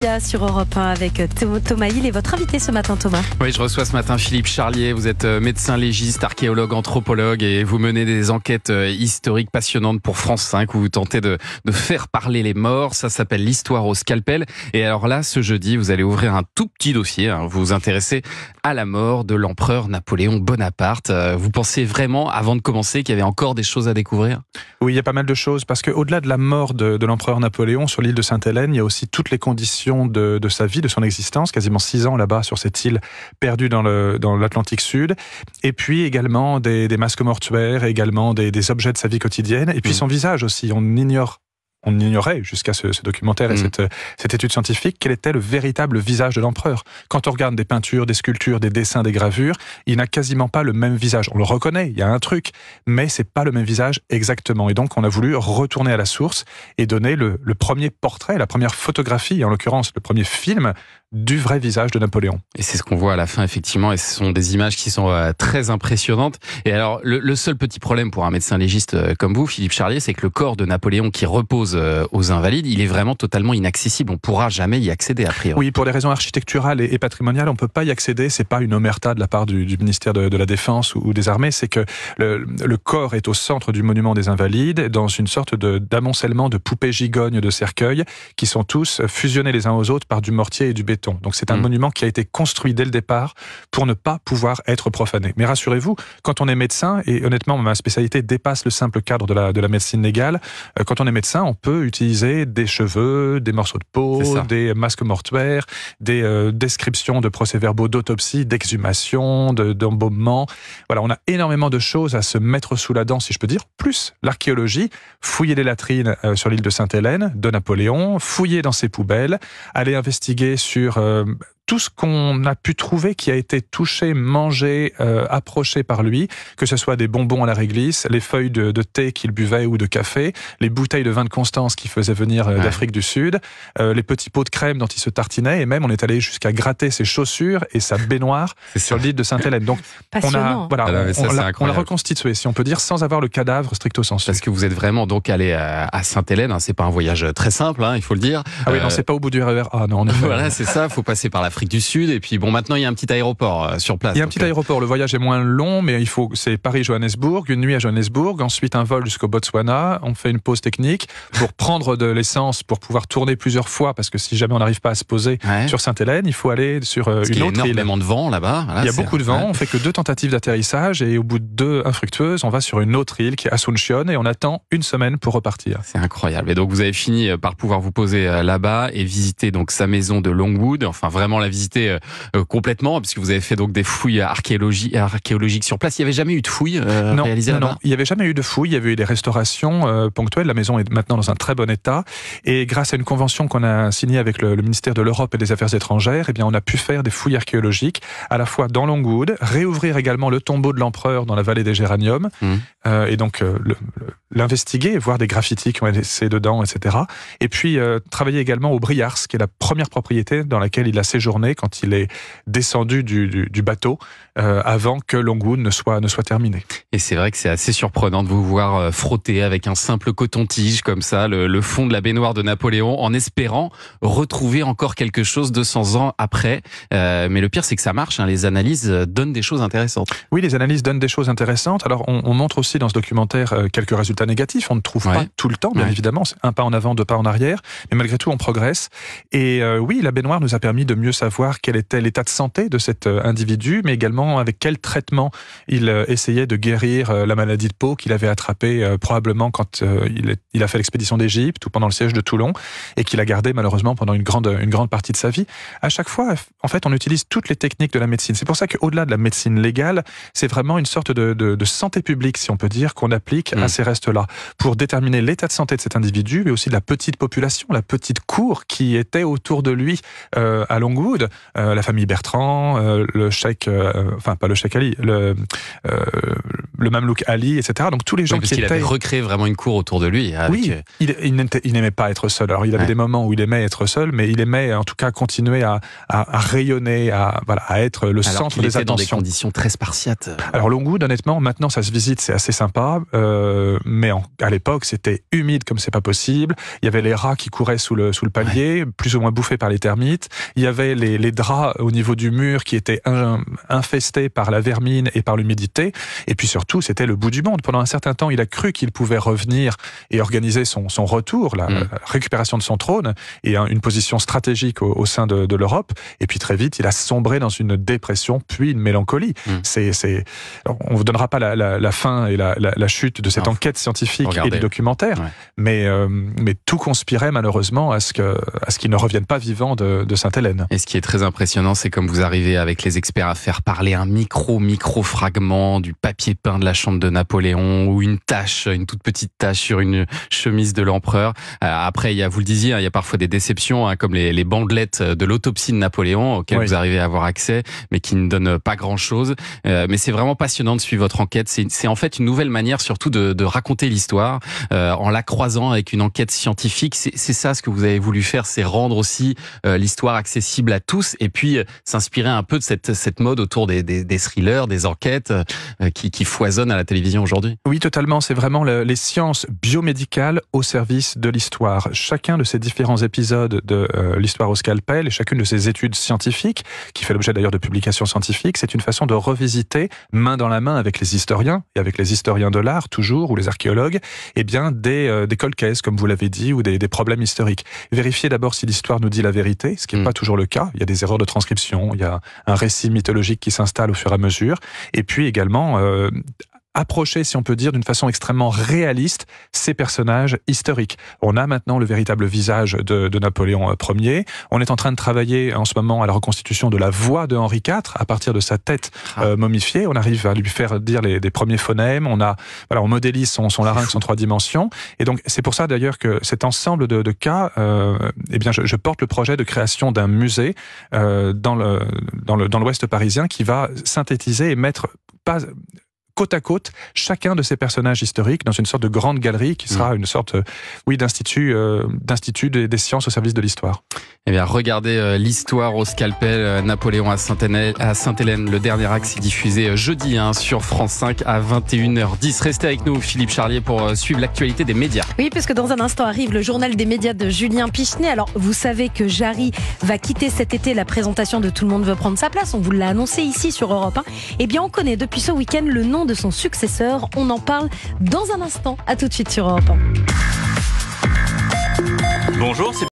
Sofia sur Europe 1 avec Thomas Hill et votre invité ce matin, Thomas. Oui, je reçois ce matin Philippe Charlier. Vous êtes médecin légiste, archéologue, anthropologue et vous menez des enquêtes historiques passionnantes pour France 5 où vous tentez de faire parler les morts. Ça s'appelle l'histoire au scalpel. Et alors là, ce jeudi, vous allez ouvrir un tout petit dossier. Vous vous intéressez à la mort de l'empereur Napoléon Bonaparte. Vous pensez vraiment, avant de commencer, qu'il y avait encore des choses à découvrir ? Oui, il y a pas mal de choses parce qu'au-delà de la mort de l'empereur Napoléon sur l'île de Sainte-Hélène, il y a aussi toutes les conditions de sa vie, de son existence, quasiment 6 ans là-bas sur cette île perdue dans l'Atlantique Sud, et puis également des masques mortuaires, également des objets de sa vie quotidienne, et puis son visage aussi. On ignorait jusqu'à ce documentaire et cette étude scientifique quel était le véritable visage de l'empereur. Quand on regarde des peintures, des sculptures, des dessins, des gravures, il n'a quasiment pas le même visage. On le reconnaît, il y a un truc, mais c'est pas le même visage exactement. Et donc on a voulu retourner à la source et donner le premier portrait, la première photographie, en l'occurrence le premier film du vrai visage de Napoléon. Et c'est ce qu'on voit à la fin, effectivement, et ce sont des images qui sont très impressionnantes. Et alors, le seul petit problème pour un médecin légiste comme vous, Philippe Charlier, c'est que le corps de Napoléon qui repose aux Invalides, il est vraiment totalement inaccessible. On ne pourra jamais y accéder, a priori. Oui, pour des raisons architecturales et patrimoniales, on ne peut pas y accéder. C'est pas une omerta de la part du ministère de la Défense ou des Armées, c'est que le corps est au centre du monument des Invalides, dans une sorte d'amoncellement de poupées gigognes de cercueils, qui sont tous fusionnés les uns aux autres par du mortier et du béton. Donc c'est un monument qui a été construit dès le départ pour ne pas pouvoir être profané. Mais rassurez-vous, quand on est médecin, et honnêtement ma spécialité dépasse le simple cadre de la médecine légale, quand on est médecin, on peut utiliser des cheveux, des morceaux de peau, des masques mortuaires, des descriptions de procès-verbaux d'autopsie, d'exhumation, d'embaumement. Voilà, on a énormément de choses à se mettre sous la dent, si je peux dire, plus l'archéologie, fouiller les latrines sur l'île de Sainte-Hélène de Napoléon, fouiller dans ses poubelles, aller investiguer sur tout ce qu'on a pu trouver qui a été touché, mangé, approché par lui, que ce soit des bonbons à la réglisse, les feuilles de thé qu'il buvait ou de café, les bouteilles de vin de Constance qu'il faisait venir d'Afrique du Sud, les petits pots de crème dont il se tartinait, et même on est allé jusqu'à gratter ses chaussures et sa baignoire sur l'île de Sainte-Hélène. Donc on l'a reconstitué, si on peut dire, sans avoir le cadavre stricto sensu. Parce que vous êtes vraiment donc allé à Sainte-Hélène, c'est pas un voyage très simple, il faut le dire. Ah oui, non, c'est pas au bout du RER A, non. Voilà, c'est ça, faut passer par l'Afrique du Sud, et puis bon, maintenant il y a un petit aéroport sur place. Il y a un petit aéroport, le voyage est moins long, mais c'est Paris-Johannesburg, une nuit à Johannesburg, ensuite un vol jusqu'au Botswana, on fait une pause technique pour prendre de l'essence pour pouvoir tourner plusieurs fois, parce que si jamais on n'arrive pas à se poser sur Sainte-Hélène, il faut aller sur une autre île. Il y a énormément de vent là-bas. Voilà, il y a beaucoup de vent, on fait que 2 tentatives d'atterrissage, et au bout de 2 infructueuses, on va sur une autre île qui est Asunción, et on attend 1 semaine pour repartir. C'est incroyable. Et donc vous avez fini par pouvoir vous poser là-bas et visiter donc sa maison de Longwood, enfin vraiment la visiter complètement, puisque vous avez fait donc des fouilles archéologiques sur place. Il n'y avait jamais eu de fouilles réalisées là-bas ? Non, il n'y avait jamais eu de fouilles, il y avait eu des restaurations ponctuelles. La maison est maintenant dans un très bon état, et grâce à une convention qu'on a signée avec le ministère de l'Europe et des Affaires étrangères, eh bien on a pu faire des fouilles archéologiques à la fois dans Longwood, réouvrir également le tombeau de l'empereur dans la vallée des Géraniums, et donc l'investiguer, voir des graffitis qui ont été laissés dedans, etc. Et puis travailler également au Briars, qui est la première propriété dans laquelle il a séjourné quand il est descendu du bateau avant que Longwood ne soit terminé. Et c'est vrai que c'est assez surprenant de vous voir frotter avec un simple coton-tige comme ça le fond de la baignoire de Napoléon, en espérant retrouver encore quelque chose 200 ans après. Mais le pire, c'est que ça marche, les analyses donnent des choses intéressantes. Oui, les analyses donnent des choses intéressantes. Alors on montre aussi dans ce documentaire quelques résultats négatifs. On ne trouve pas tout le temps, bien évidemment. C'est un pas en avant, 2 pas en arrière. Mais malgré tout, on progresse. Et oui, la baignoire nous a permis de mieux savoir quel était l'état de santé de cet individu, mais également avec quel traitement il essayait de guérir la maladie de Pau qu'il avait attrapée probablement quand il a fait l'expédition d'Égypte ou pendant le siège de Toulon, et qu'il a gardé malheureusement pendant une grande partie de sa vie. À chaque fois, en fait, on utilise toutes les techniques de la médecine. C'est pour ça qu'au-delà de la médecine légale, c'est vraiment une sorte de santé publique, si on peut dire, qu'on applique à ces restes-là, pour déterminer l'état de santé de cet individu, mais aussi de la petite population, la petite cour qui était autour de lui à Longwood, la famille Bertrand, le cheikh, enfin pas le cheikh Ali, le Mamelouk Ali, etc. Donc tous les gens qui étaient... Parce qu'il avait recréé vraiment une cour autour de lui. Avec... Oui, il n'aimait pas être seul. Alors il avait des moments où il aimait être seul, mais il aimait en tout cas continuer à rayonner, à être le centre des attentions. Dans des conditions très spartiates. Alors Longwood, honnêtement, maintenant ça se visite, c'est assez sympa, mais à l'époque, c'était humide comme c'est pas possible. Il y avait les rats qui couraient sous le palier, plus ou moins bouffés par les termites. Il y avait les draps au niveau du mur qui étaient infestés par la vermine et par l'humidité. Et puis surtout, c'était le bout du monde. Pendant un certain temps, il a cru qu'il pouvait revenir et organiser son retour, la récupération de son trône et une position stratégique au sein de l'Europe. Et puis très vite, il a sombré dans une dépression, puis une mélancolie. On ne vous donnera pas la fin et la chute de cette enquête scientifique et du documentaire, mais tout conspirait malheureusement à ce qu'il ne revienne pas vivant de Sainte-Hélène. Et ce qui est très impressionnant, c'est comme vous arrivez avec les experts à faire parler un micro-fragment du papier peint de la chambre de Napoléon ou une toute petite tache sur une chemise de l'empereur. Après, vous le disiez, il y a parfois des déceptions, comme les bandelettes de l'autopsie de Napoléon auxquelles vous arrivez à avoir accès, mais qui ne donnent pas grand-chose. Mais c'est vraiment passionnant de suivre votre enquête. C'est en fait une nouvelle manière surtout de raconter l'histoire en la croisant avec une enquête scientifique. C'est ça ce que vous avez voulu faire, c'est rendre aussi l'histoire accessible à tous et puis s'inspirer un peu de cette mode autour des thrillers, des enquêtes qui foisonnent à la télévision aujourd'hui. Oui, totalement. C'est vraiment les sciences biomédicales au service de l'histoire. Chacun de ces différents épisodes de l'histoire au scalpel et chacune de ces études scientifiques, qui fait l'objet d'ailleurs de publications scientifiques, c'est une façon de revisiter, main dans la main avec les historiens, et avec les historiens de l'art toujours, ou les archéologues, des cold cases, comme vous l'avez dit, ou des problèmes historiques. Vérifier d'abord si l'histoire nous dit la vérité, ce qui n'est pas toujours le cas. Il y a des erreurs de transcription, il y a un récit mythologique qui s'installe au fur et à mesure, et puis également approcher, si on peut dire, d'une façon extrêmement réaliste ces personnages historiques. On a maintenant le véritable visage de Napoléon Ier. On est en train de travailler en ce moment à la reconstitution de la voix de Henri IV à partir de sa tête momifiée. On arrive à lui faire dire des premiers phonèmes. On modélise son larynx en 3 dimensions. Et donc, c'est pour ça d'ailleurs que cet ensemble de cas, je porte le projet de création d'un musée dans l'Ouest parisien qui va synthétiser et mettre côte à côte chacun de ces personnages historiques dans une sorte de grande galerie qui sera une sorte d'institut des sciences au service de l'histoire. Eh bien, regardez l'histoire au scalpel, Napoléon à Sainte-Hélène. Le dernier acte est diffusé jeudi sur France 5 à 21h10. Restez avec nous, Philippe Charlier, pour suivre l'actualité des médias. Oui, puisque dans un instant arrive le journal des médias de Julien Pichenet. Alors, vous savez que Jarry va quitter cet été la présentation de Tout le monde veut prendre sa place. On vous l'a annoncé ici sur Europe 1. Eh bien, on connaît depuis ce week-end le nom de son successeur. On en parle dans un instant. À tout de suite sur Europe 1. Bonjour, c'est